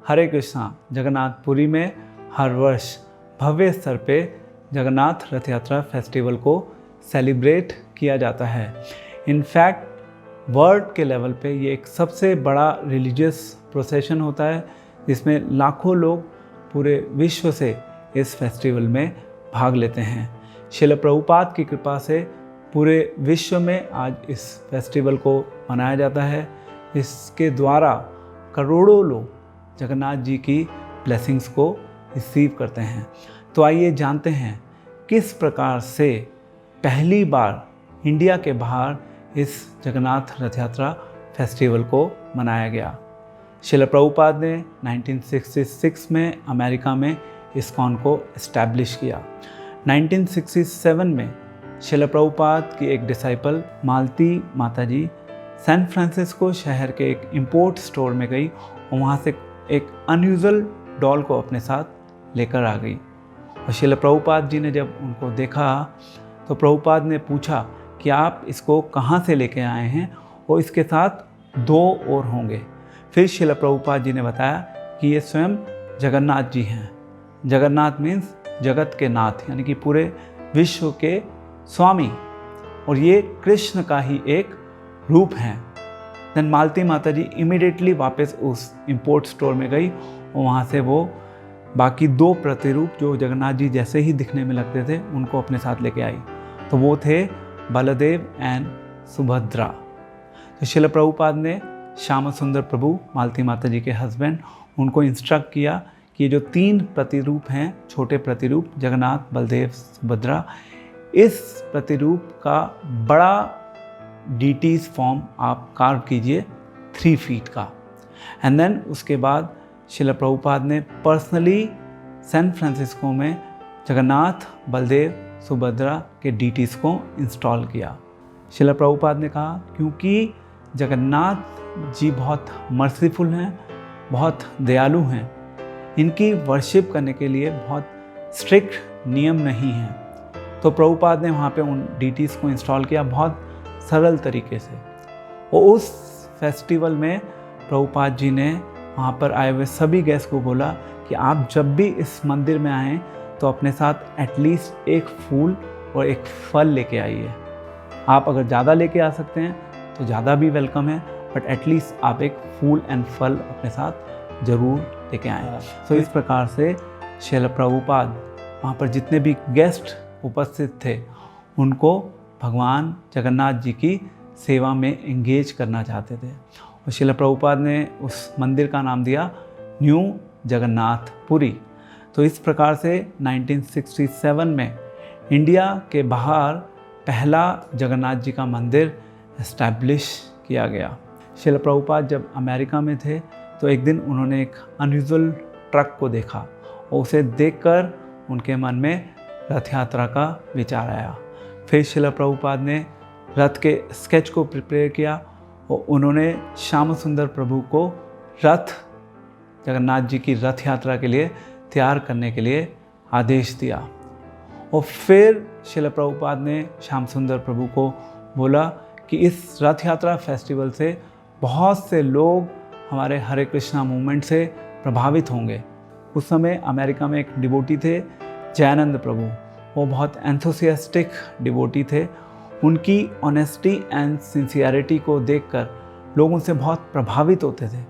हरे कृष्णा जगन्नाथपुरी में हर वर्ष भव्य स्तर पे जगन्नाथ रथ यात्रा फेस्टिवल को सेलिब्रेट किया जाता है। इनफैक्ट वर्ल्ड के लेवल पे ये एक सबसे बड़ा रिलीजियस प्रोसेशन होता है जिसमें लाखों लोग पूरे विश्व से इस फेस्टिवल में भाग लेते हैं। श्रील प्रभुपाद की कृपा से पूरे विश्व में आज इस फेस्टिवल को मनाया जाता है। इसके द्वारा करोड़ों लोग जगन्नाथ जी की ब्लेसिंग्स को रिसीव करते हैं। तो आइए जानते हैं किस प्रकार से पहली बार इंडिया के बाहर इस जगन्नाथ रथ यात्रा फेस्टिवल को मनाया गया। श्रील प्रभुपाद ने 1966 में अमेरिका में इस्कॉन को इस्टेब्लिश किया। 1967 में श्रील प्रभुपाद की एक डिसाइपल मालती माताजी सैन फ्रांसिस्को शहर के एक इंपोर्ट स्टोर में गई और वहाँ से एक अनयूजुअल डॉल को अपने साथ लेकर आ गई। और श्रील प्रभुपाद जी ने जब उनको देखा तो प्रभुपाद ने पूछा कि आप इसको कहाँ से लेके आए हैं और इसके साथ 2 और होंगे। फिर श्रील प्रभुपाद जी ने बताया कि ये स्वयं जगन्नाथ जी हैं। जगन्नाथ मीन्स जगत के नाथ, यानी कि पूरे विश्व के स्वामी, और ये कृष्ण का ही एक रूप हैं। देन मालती माता जी इमीडिएटली वापस उस इंपोर्ट स्टोर में गई और वहाँ से वो बाकी 2 प्रतिरूप जो जगन्नाथ जी जैसे ही दिखने में लगते थे उनको अपने साथ लेके आई। तो वो थे बलदेव एंड सुभद्रा। तो श्रील प्रभुपाद ने श्याम सुंदर प्रभु मालती माता जी के हस्बैंड उनको इंस्ट्रक्ट किया कि ये जो 3 प्रतिरूप हैं, छोटे प्रतिरूप जगन्नाथ बलदेव सुभद्रा, इस प्रतिरूप का बड़ा डीटीज फॉर्म आप कार्व कीजिए 3 फीट का। एंड देन उसके बाद श्रील प्रभुपाद ने पर्सनली सैन फ्रांसिस्को में जगन्नाथ बलदेव सुभद्रा के डीटीज को इंस्टॉल किया। श्रील प्रभुपाद ने कहा क्योंकि जगन्नाथ जी बहुत मर्सीफुल हैं, बहुत दयालु हैं, इनकी वर्शिप करने के लिए बहुत स्ट्रिक्ट नियम नहीं हैं। तो प्रभुपाद ने वहाँ पे उन डीटीज को इंस्टॉल किया बहुत सरल तरीके से। और उस फेस्टिवल में प्रभुपाद जी ने वहाँ पर आए हुए सभी गेस्ट को बोला कि आप जब भी इस मंदिर में आएँ तो अपने साथ एटलीस्ट एक फूल और एक फल लेके आइए। आप अगर ज़्यादा लेके आ सकते हैं तो ज़्यादा भी वेलकम है, बट एटलीस्ट आप एक फूल एंड फल अपने साथ ज़रूर लेके आएँ। तो इस प्रकार से श्रील प्रभुपाद वहाँ पर जितने भी गेस्ट उपस्थित थे उनको भगवान जगन्नाथ जी की सेवा में एंगेज करना चाहते थे। और श्रील प्रभुपाद ने उस मंदिर का नाम दिया न्यू जगन्नाथपुरी। तो इस प्रकार से 1967 में इंडिया के बाहर पहला जगन्नाथ जी का मंदिर एस्टैब्लिश किया गया। श्रील प्रभुपाद जब अमेरिका में थे तो एक दिन उन्होंने एक अनयूजुअल ट्रक को देखा और उसे देखकर उनके मन में रथ यात्रा का विचार आया। फिर श्रील प्रभुपाद ने रथ के स्केच को प्रिपेयर किया और उन्होंने श्याम सुंदर प्रभु को रथ जगन्नाथ जी की रथ यात्रा के लिए तैयार करने के लिए आदेश दिया। और फिर श्रील प्रभुपाद ने श्याम सुंदर प्रभु को बोला कि इस रथ यात्रा फेस्टिवल से बहुत से लोग हमारे हरे कृष्णा मूवमेंट से प्रभावित होंगे। उस समय अमेरिका में एक डिवोटी थे जयानंद प्रभु, वो बहुत एंथुसियास्टिक डिवोटी थे। उनकी ऑनेस्टी एंड सिंसियरिटी को देखकर लोग उनसे बहुत प्रभावित होते थे।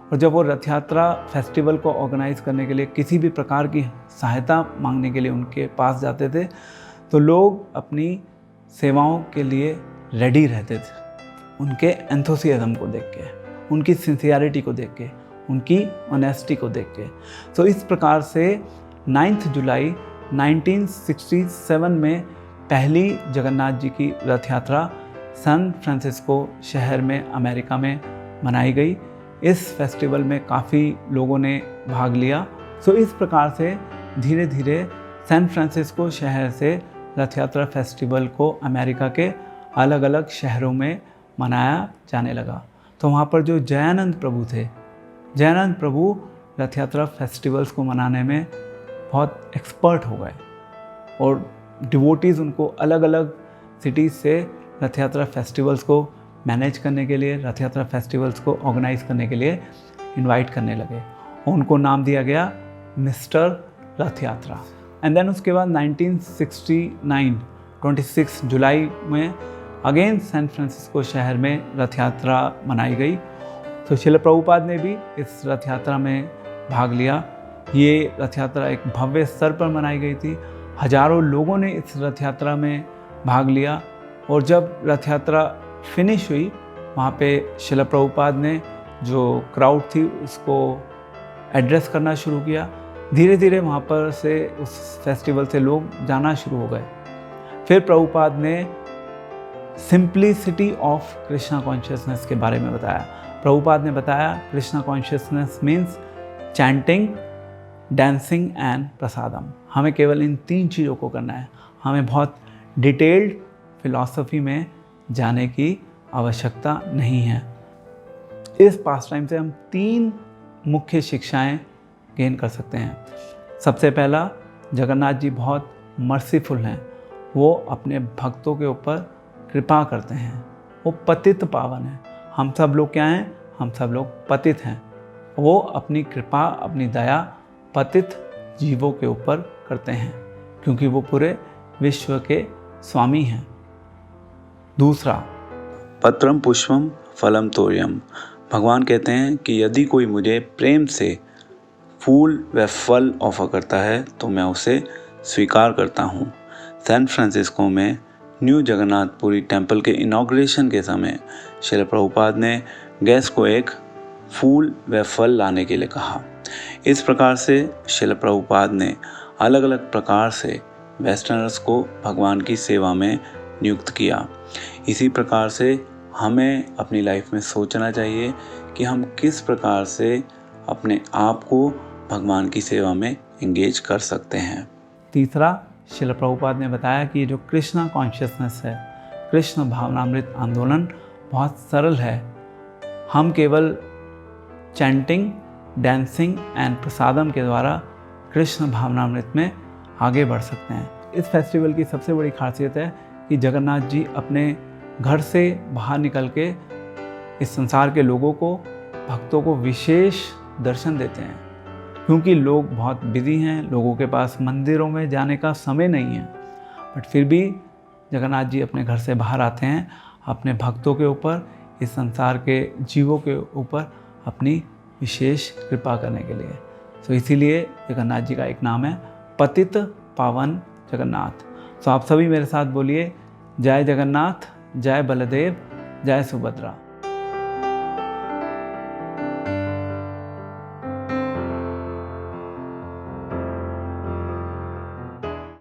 और जब वो रथ यात्रा फेस्टिवल को ऑर्गेनाइज करने के लिए किसी भी प्रकार की सहायता मांगने के लिए उनके पास जाते थे तो लोग अपनी सेवाओं के लिए रेडी रहते थे, उनके एंथुसियाज्म को देख के, उनकी सिंसियरिटी को देख के, उनकी ऑनेस्टी को देख के। तो इस प्रकार से 9 जुलाई 1967 में पहली जगन्नाथ जी की रथ यात्रा सैन फ्रांसिस्को शहर में अमेरिका में मनाई गई। इस फेस्टिवल में काफ़ी लोगों ने भाग लिया। सो इस प्रकार से धीरे धीरे सैन फ्रांसिस्को शहर से रथ यात्रा फेस्टिवल को अमेरिका के अलग अलग शहरों में मनाया जाने लगा। तो वहाँ पर जो जयानंद प्रभु थे, जयानंद प्रभु रथ यात्रा फेस्टिवल्स को मनाने में बहुत एक्सपर्ट हो गए और डिवोटीज़ उनको अलग अलग सिटीज़ से रथ यात्रा फेस्टिवल्स को मैनेज करने के लिए, रथ यात्रा फेस्टिवल्स को ऑर्गेनाइज करने के लिए इनवाइट करने लगे। उनको नाम दिया गया मिस्टर रथ यात्रा। एंड देन उसके बाद 1969 26 जुलाई में अगेन सैन फ्रांसिस्को शहर में रथ यात्रा मनाई गई। तो शिल प्रभुपाद ने भी इस रथ यात्रा में भाग लिया। ये रथ यात्रा एक भव्य स्तर पर मनाई गई थी। हजारों लोगों ने इस रथ यात्रा में भाग लिया और जब रथ यात्रा फिनिश हुई वहाँ पे शिल प्रभुपाद ने जो क्राउड थी उसको एड्रेस करना शुरू किया। धीरे धीरे वहाँ पर से उस फेस्टिवल से लोग जाना शुरू हो गए। फिर प्रभुपाद ने सिंप्लिसिटी ऑफ कृष्णा कॉन्शियसनेस के बारे में बताया। प्रभुपाद ने बताया Krishna consciousness means chanting, dancing and prasadam. हमें केवल इन 3 चीज़ों को करना है। हमें बहुत डिटेल्ड फिलॉसफी में जाने की आवश्यकता नहीं है। इस पास टाइम से हम 3 मुख्य शिक्षाएं गेन कर सकते हैं। सबसे पहला, जगन्नाथ जी बहुत मर्सीफुल हैं। वो अपने भक्तों के ऊपर कृपा करते हैं। वो पतित पावन हैं। हम सब लोग क्या हैं? हम सब लोग पतित हैं। वो अपनी कृपा, अपनी दया पतित जीवों के ऊपर करते हैं क्योंकि वो पूरे विश्व के स्वामी हैं। दूसरा, पत्रम पुष्पम फलम तोयम। भगवान कहते हैं कि यदि कोई मुझे प्रेम से फूल व फल ऑफर करता है तो मैं उसे स्वीकार करता हूँ। सैन फ्रांसिस्को में न्यू जगन्नाथपुरी टेम्पल के इनॉग्रेशन के समय शिल प्रभुपाद ने गेस्ट को एक फूल व फल लाने के लिए कहा। इस प्रकार से शिल प्रभुपाद ने अलग अलग प्रकार से वेस्टर्नर्स को भगवान की सेवा में नियुक्त किया। इसी प्रकार से हमें अपनी लाइफ में सोचना चाहिए कि हम किस प्रकार से अपने आप को भगवान की सेवा में एंगेज कर सकते हैं। तीसरा, शिल प्रभुपाद ने बताया कि जो कृष्णा कॉन्शियसनेस है, कृष्ण भावनामृत आंदोलन बहुत सरल है। हम केवल चैंटिंग, डांसिंग एंड प्रसादम के द्वारा कृष्ण भावनामृत में आगे बढ़ सकते हैं। इस फेस्टिवल की सबसे बड़ी खासियत है कि जगन्नाथ जी अपने घर से बाहर निकल के इस संसार के लोगों को, भक्तों को विशेष दर्शन देते हैं क्योंकि लोग बहुत बिजी हैं, लोगों के पास मंदिरों में जाने का समय नहीं है। बट फिर भी जगन्नाथ जी अपने घर से बाहर आते हैं अपने भक्तों के ऊपर, इस संसार के जीवों के ऊपर अपनी विशेष कृपा करने के लिए। तो इसीलिए जगन्नाथ जी का एक नाम है पतित पावन जगन्नाथ। तो आप सभी मेरे साथ बोलिए, जय जगन्नाथ, जय बलदेव, जय सुभद्रा।